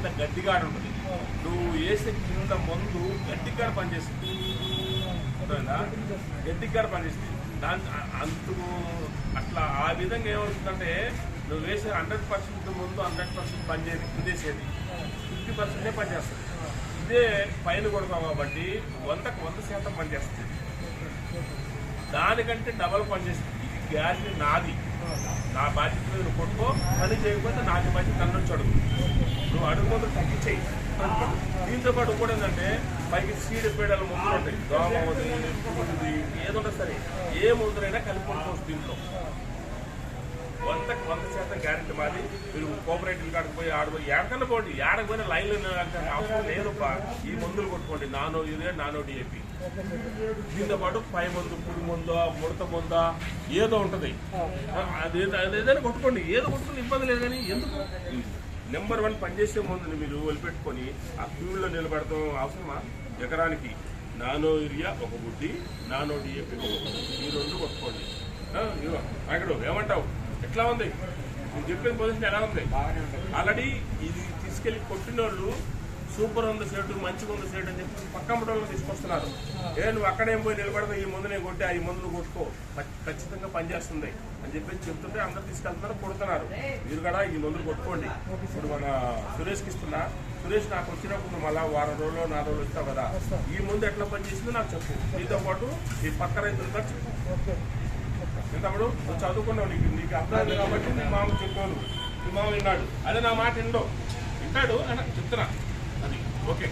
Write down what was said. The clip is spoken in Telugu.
కింద గడ్డిగాడు ఉంటుంది. నువ్వు వేసే కింద మందు గడ్డిగాడ పనిచేస్తుంది, అర్థమైందా? గడ్డిగాడ పనిచేస్తుంది. దాని అందుకు అట్లా ఆ విధంగా ఏమవుతుందంటే నువ్వు వేసే 100% ముందు 100% పనిచేయదు, కిందేసేది 50% పనిచేస్తుంది. ఇదే పైన కొడతాం కాబట్టి 100% పనిచేస్తుంది, దానికంటే డబల్ పనిచేస్తుంది. ఇది గ్యారెంటీ నాది, నా బాధ్యత మీద నువ్వు కొట్టుకో. పని చేయకపోతే నాది బాధ్యత నన్ను వచ్చి అడుగు. నువ్వు అడుగు ముందు తగ్గించేయి. దీంతో పాటు కూడా ఏంటంటే పైకి సీడ్ పీడలు మందులు ఉంటాయి, దోమ ఉంది, ఏదన్నా సరే ఏ మందులైనా కలిపి కొనుక్కోవచ్చు. దీంట్లో 100% గ్యారెంటీ మాది. మీరు కోఆపరేటివ్ కాడికి పోయి ఆడిపోయి ఏడకన్నా పోండి, ఏడకపోయినా లైన్లో అవసరం లేదు. ఈ మందులు కొట్టుకోండి, నానో యూరియా, నానో DAP. దీంతో పాటు పై మందు, పుడి మందో, ముడత మందా ఏదో ఉంటుంది, అదేదైనా కొట్టుకోండి. ఏదో కొట్టుకుని ఇబ్బంది లేదు. కానీ ఎందుకు నెంబర్ 1 పనిచేసే మందుని మీరు వదిలిపెట్టుకొని ఆ ఫీల్డ్లో నిలబడతాం అవసరమా? ఎకరానికి నానో యూరియా ఒక బుడ్డి, నానో DAP ఒక బుడ్డి, ఈ 2 కొట్టుకోండి. అక్కడ ఏమంటావు? ఎట్లా ఉంది నేను చెప్పిన పొజిషన్? ఎలా ఉంది? ఆల్రెడీ ఇది తీసుకెళ్లి కొట్టిన వాళ్ళు సూపర్ ఉంది సేటు, మంచిగా ఉంది సేటు అని చెప్పి పక్క ముట్టలు తీసుకొస్తున్నారు. నువ్వు అక్కడేం పోయి నిలబడతావు, ఈ మందునే కొట్టి ఈ మందులు కొట్టుకో, ఖచ్చితంగా పనిచేస్తుంది అని చెప్పి చెప్తుంటే అందరు తీసుకెళ్తున్నారు, కొడుతున్నారు. మీరు కూడా ఈ మందులు కొట్టుకోండి. ఇప్పుడు మన సురేష్కి ఇస్తున్నా, సురేష్ నాకు వచ్చినప్పుడు మళ్ళీ వారం రోజులు 4 రోజులు ఇస్తావు కదా, ఈ మందు ఎట్లా పనిచేసిందో నాకు చెప్పు. నీతో పాటు ఈ పక్క రైతులు కూడా చెప్పు. తమ్ముడు నువ్వు చదువుకున్నావు, నీకు అర్థమైంది కాబట్టి నీ మామ చెప్పాను, నీ మామ విన్నాడు. అదే నా మాట వింటాడు అని చెప్తున్నా. అది ఓకే.